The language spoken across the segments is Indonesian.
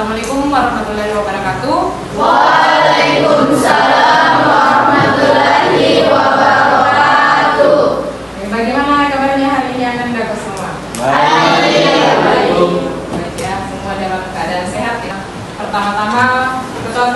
Assalamualaikum warahmatullahi wabarakatuh. Waalaikumsalam warahmatullahi wabarakatuh. Bagaimana kabarnya hari ini anak-anak semua? Baik. Baik ya, semua dalam keadaan sehat ya. Pertama-tama ketua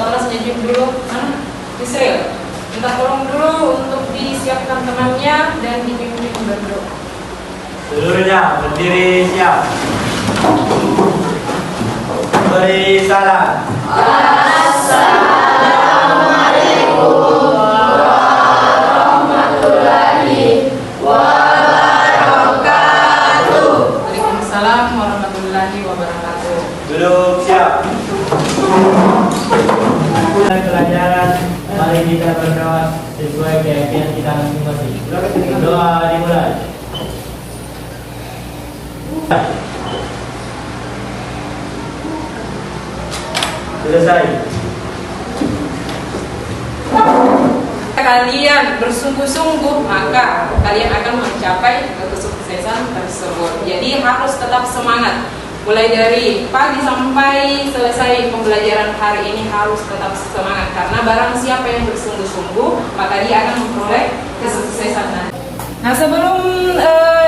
kelas nyejip dulu, Israel. Minta tolong dulu untuk disiapkan temannya dan dipimpin berdoa. Seluruhnya berdiri siap. Beri salam. Assalamualaikum warahmatullahi wabarakatuh. Waalaikumsalam warahmatullahi wabarakatuh. Duduk siap. Pelajaran, mari kita berdoa sesuai keyakinan kita masing-masing. Doa dimulai. Selesai. Kalian bersungguh-sungguh, maka kalian akan mencapai kesuksesan tersebut. Jadi harus tetap semangat. Mulai dari pagi sampai selesai pembelajaran hari ini harus tetap semangat. Karena barang siapa yang bersungguh-sungguh, maka dia akan memperoleh kesuksesan nanti. Nah, sebelum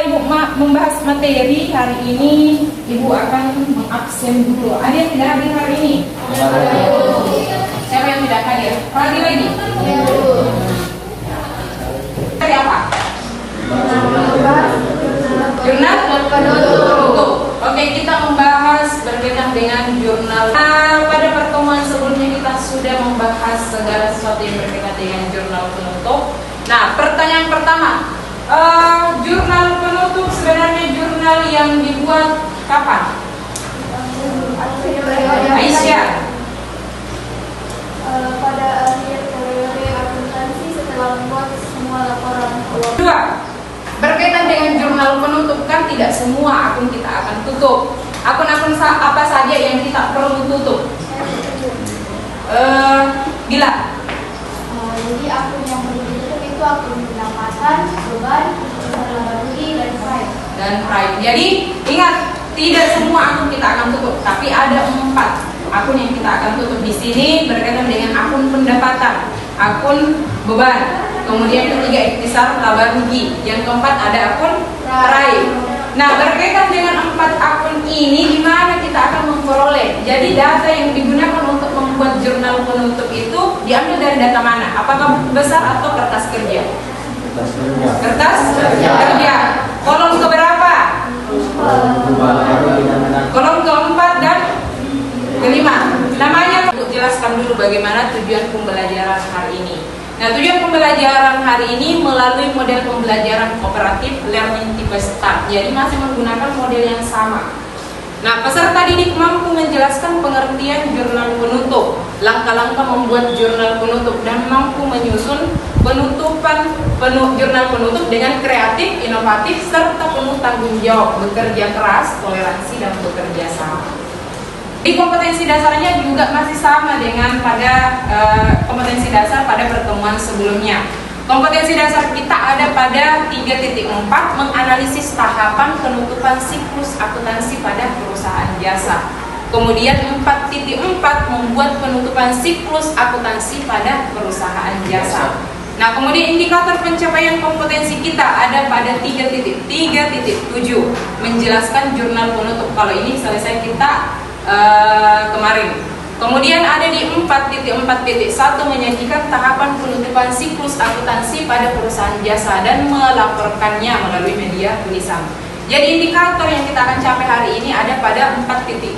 Ibu membahas materi hari ini, Ibu akan mengabsen dulu. Ada yang tidak hadir hari ini? Siapa yang tidak hadir? Lagi. Hari apa? Jurnal penutup. Oke, kita membahas berkaitan dengan jurnal. Nah, pada pertemuan sebelumnya kita sudah membahas segala sesuatu yang berkaitan dengan jurnal penutup. Nah, pertanyaan pertama. Jurnal penutup sebenarnya jurnal yang dibuat kapan? Aisyah. Pada akhir periode akuntansi setelah membuat semua laporan keuangan. Dua, berkaitan dengan jurnal penutup, kan tidak semua akun kita akan tutup. Akun-akun apa saja yang kita perlu tutup? Bila? Jadi akun yang perlu ditutup itu akun pendapatan, beban, laba rugi, dan prime. Jadi ingat, tidak semua akun kita akan tutup, tapi ada 4 akun yang kita akan tutup di sini berkaitan dengan akun pendapatan, akun beban, kemudian ketiga ikhtisar laba rugi, yang keempat ada akun prime. Nah, berkaitan dengan 4 akun ini, di mana kita akan memperoleh? Jadi data yang digunakan untuk membuat jurnal penutup itu diambil dari data mana? Apakah besar atau kertas kerja? Kertas kerja. Kolom keberapa? Kolom keempat dan kelima. Namanya, untuk jelaskan dulu bagaimana tujuan pembelajaran hari ini. Nah, tujuan pembelajaran hari ini melalui model pembelajaran kooperatif learning tipe START. Jadi masih menggunakan model yang sama. Nah, peserta didik mampu menjelaskan pengertian jurnal penutup, langkah-langkah membuat jurnal penutup, dan mampu menyusun jurnal penutup dengan kreatif, inovatif, serta penuh tanggung jawab, bekerja keras, toleransi, dan bekerja sama. Di kompetensi dasarnya juga masih sama dengan pada kompetensi dasar pada pertemuan sebelumnya. Kompetensi dasar kita ada pada 3.4, menganalisis tahapan penutupan siklus akuntansi pada perusahaan jasa. Kemudian 4.4, membuat penutupan siklus akuntansi pada perusahaan jasa. Nah, kemudian indikator pencapaian kompetensi kita ada pada 3.7, menjelaskan jurnal penutup. Kalau ini selesai kita kemarin. Kemudian ada di 4.4.1, menyajikan tahapan penutupan siklus akuntansi pada perusahaan jasa dan melaporkannya melalui media tulisan. Jadi indikator yang kita akan capai hari ini ada pada 4.4.1.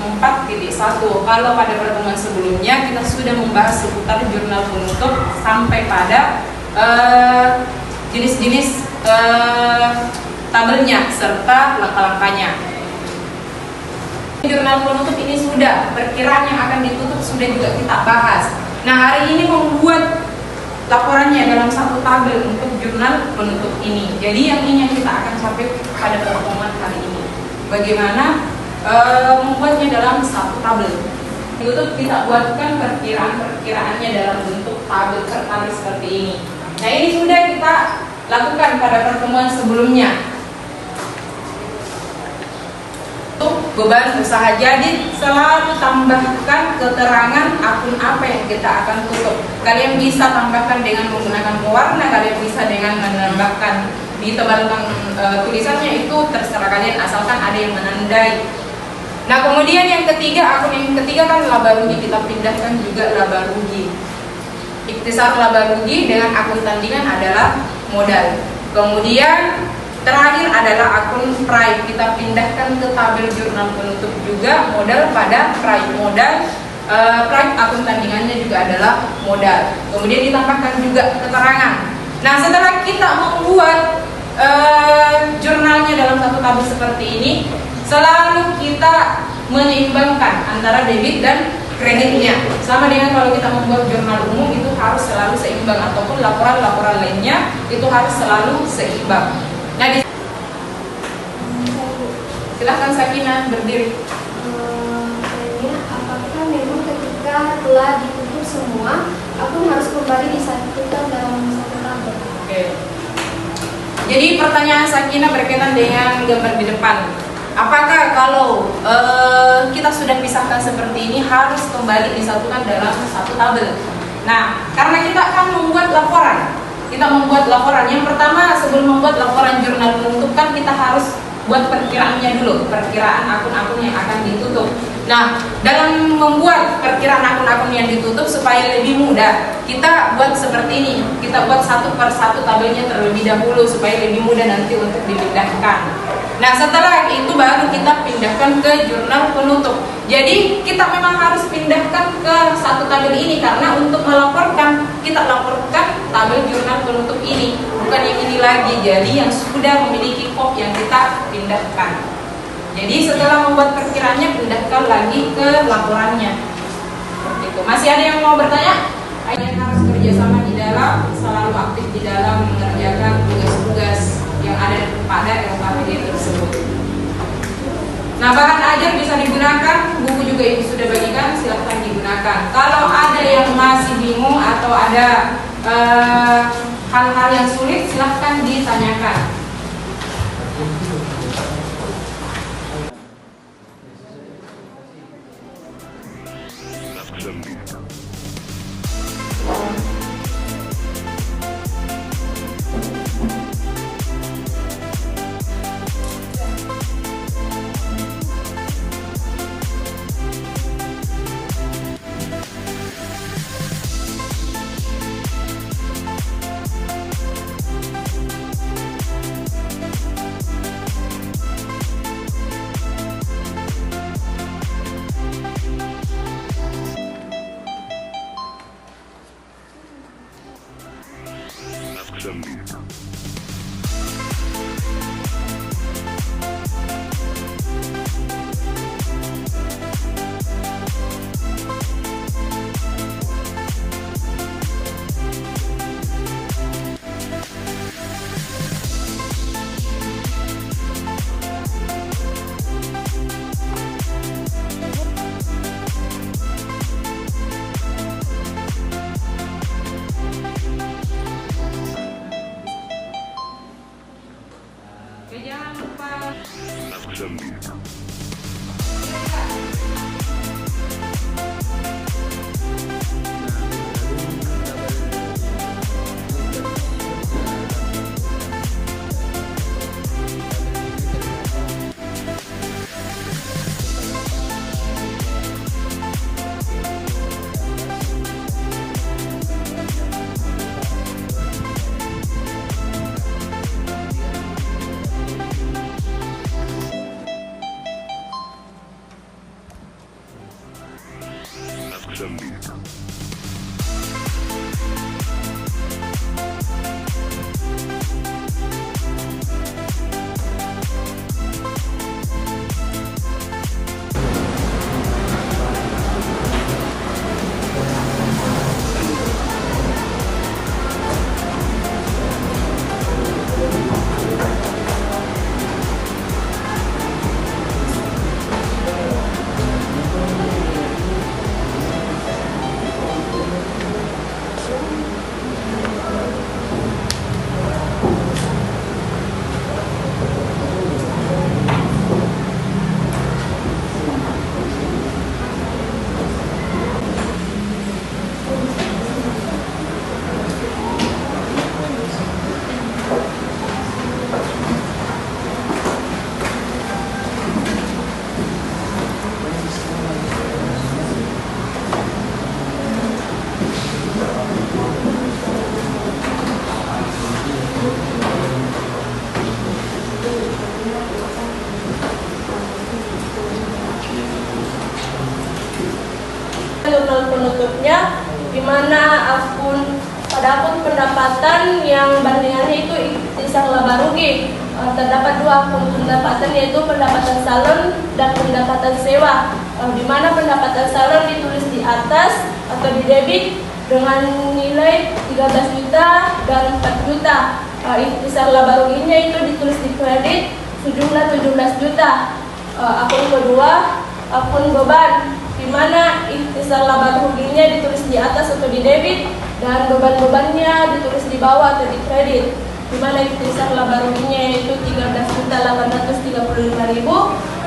Kalau pada pertemuan sebelumnya kita sudah membahas seputar jurnal penutup sampai pada jenis-jenis tabelnya serta langkah-langkahnya. Jurnal penutup ini sudah, perkiraan yang akan ditutup sudah juga kita bahas. Nah, hari ini membuat laporannya dalam satu tabel untuk jurnal penutup ini. Jadi yang ini yang kita akan capai pada pertemuan hari ini. Bagaimana membuatnya dalam satu tabel. Penutup kita buatkan perkiraannya dalam bentuk tabel tertarik seperti ini. Nah, ini sudah kita lakukan pada pertemuan sebelumnya. Untuk beban usaha. Jadi selalu tambahkan keterangan akun apa yang kita akan tutup. Kalian bisa tambahkan dengan menggunakan pewarna, kalian bisa dengan menambahkan ditebalkan tulisannya, itu terserah kalian asalkan ada yang menandai. Nah kemudian yang ketiga, akun yang ketiga kan laba rugi, kita pindahkan juga laba rugi. Ikhtisar laba rugi dengan akun tandingan adalah modal. Kemudian terakhir adalah akun pride, kita pindahkan ke tabel jurnal penutup juga modal pada pride. Modal pride akun tandingannya juga adalah modal. Kemudian ditambahkan juga keterangan. Nah setelah kita membuat jurnalnya dalam satu tabel seperti ini, selalu kita menyeimbangkan antara debit dan kreditnya. Sama dengan kalau kita membuat jurnal umum, itu harus selalu seimbang, ataupun laporan-laporan lainnya itu harus selalu seimbang. Nah, silahkan Sakinah berdiri. Apakah memang ketika telah ditutup semua, akun harus kembali disatukan dalam satu tabel? Oke. Jadi pertanyaan Sakinah berkaitan dengan gambar di depan. Apakah kalau kita sudah pisahkan seperti ini harus kembali disatukan dalam satu tabel? Nah, karena kita akan membuat laporan. Yang pertama, sebelum membuat laporan jurnal penutup kan kita harus buat perkiraannya dulu, perkiraan akun-akun yang akan ditutup. Nah, dalam membuat perkiraan akun-akun yang ditutup supaya lebih mudah, kita buat seperti ini. Kita buat satu per satu tabelnya terlebih dahulu supaya lebih mudah nanti untuk dipindahkan. Nah setelah itu baru kita pindahkan ke jurnal penutup. Jadi kita memang harus pindahkan ke satu tabel ini, karena untuk melaporkan, kita laporkan tabel jurnal penutup ini, bukan yang ini lagi. Jadi yang sudah memiliki kop yang kita pindahkan. Jadi setelah membuat perkiraannya, pindahkan lagi ke laporannya. Seperti itu. Masih ada yang mau bertanya? Kalian harus kerjasama di dalam, selalu aktif di dalam mengerjakan tugas-tugas yang ada pada LKPD tersebut. Nah, bahan ajar bisa digunakan, buku juga yang sudah bagikan, silahkan digunakan. Kalau ada yang masih bingung atau ada hal-hal yang sulit, silahkan ditanyakan. Oke, jangan lupa. penutupnya, di mana pada akun pendapatan yang bandingannya itu ikhtisar laba rugi. Terdapat dua akun pendapatan, yaitu pendapatan salon dan pendapatan sewa. Di mana pendapatan salon ditulis di atas atau di debit dengan nilai 13 juta dan 4 juta. Ikhtisar laba ruginya itu ditulis di kredit sejumlah 17 juta. Akun kedua, akun beban, di mana ikhtisar laba ruginya ditulis di atas atau di debit dan beban-bebannya ditulis di bawah atau di kredit, di mana ikhtisar laba ruginya yaitu 13.835.000,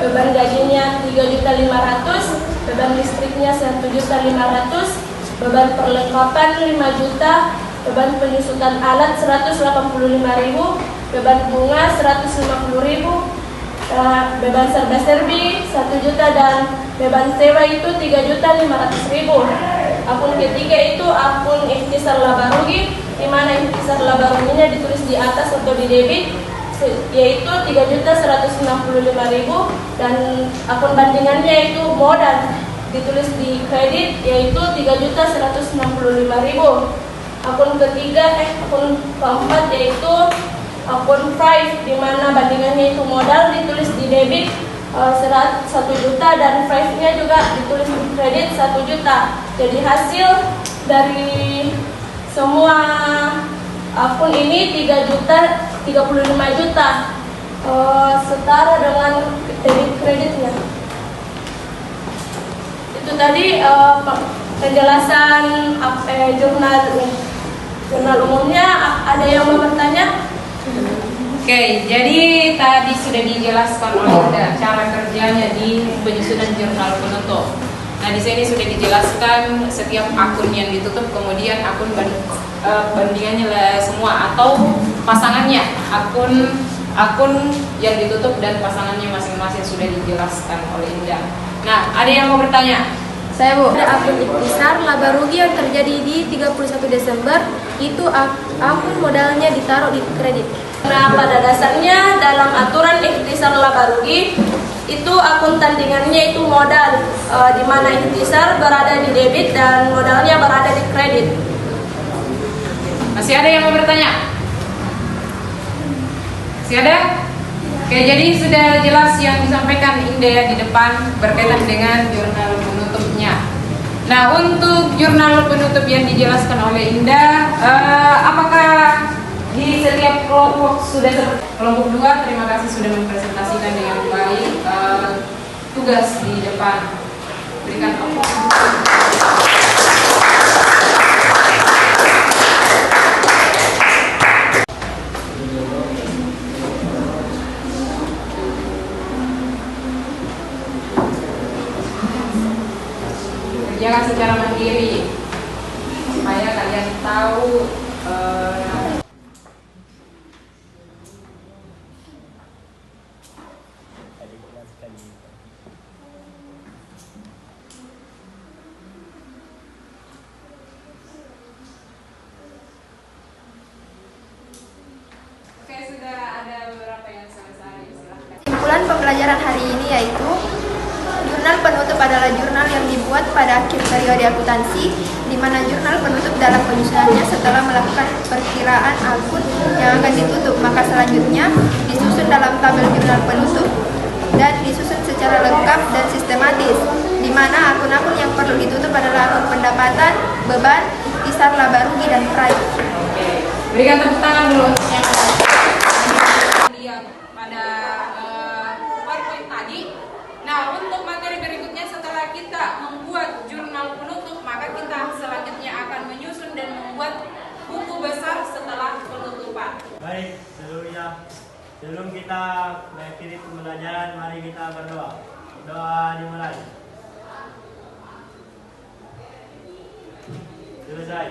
beban gajinya 3.500.000, beban listriknya 1.500.000, beban perlengkapan 5 juta, beban penyusutan alat 185.000, beban bunga 150.000, beban serba-serbi 1 juta dan beban sewa itu 3.500.000. Akun ketiga itu akun ikhtisar laba rugi, di mana ikhtisar laba ruginya ditulis di atas atau di debit yaitu 3.165.000 dan akun bandingannya itu modal ditulis di kredit yaitu 3.165.000. Akun keempat yaitu akun price, di mana bandingannya itu modal ditulis di debit 1 juta dan price-nya juga ditulis di kredit 1 juta. Jadi hasil dari semua akun ini 3.035 juta, setara dengan debit kreditnya. Itu tadi penjelasan jurnal umumnya. Ada yang mau bertanya? Oke, jadi tadi sudah dijelaskan oleh Anda cara kerjanya di penyusunan jurnal penutup. Nah, di sini sudah dijelaskan setiap akun yang ditutup, kemudian akun bandingannya semua atau pasangannya, akun yang ditutup dan pasangannya masing-masing sudah dijelaskan oleh Indah. Nah, ada yang mau bertanya? Saya Bu, ada akun ikhtisar laba rugi yang terjadi di 31 Desember, itu akun modalnya ditaruh di kredit. Nah, pada dasarnya dalam aturan ikhtisar laba rugi itu akun tandingannya itu modal, di mana ikhtisar berada di debit dan modalnya berada di kredit. Masih ada yang mau bertanya? Masih ada? Oke, jadi sudah jelas yang disampaikan Indah di depan berkaitan dengan jurnal penutupnya. Nah, untuk jurnal penutup yang dijelaskan oleh Indah, apakah di setiap kelompok sudah seperti kelompok 2? Terima kasih sudah mempresentasikan dengan baik tugas di depan. Berikan aplaus. Kerjakan secara mandiri supaya kalian tahu Oke, sudah ada beberapa yang selesai, silahkan. Kesimpulan pembelajaran hari ini yaitu jurnal penutup adalah jurnal yang dibuat pada akhir periode akuntansi, di mana jurnal penutup dalam penyusunannya setelah melakukan perkiraan akun yang akan ditutup, maka selanjutnya disusun dalam tabel jurnal penutup dan disusun secara lengkap dan sistematis, di mana akun-akun yang perlu ditutup adalah akun pendapatan, beban, ikhtisar laba rugi, dan price. Oke, berikan tepuk tangan dulu untuk yang lihat pada PowerPoint tadi. Nah, untuk materi berikutnya setelah kita membuat jurnal penutup, maka kita selanjutnya akan menyusun dan membuat buku besar setelah penutupan. Baik, sebelum kita mengakhiri pembelajaran, mari kita berdoa. Doa dimulai. Selesai.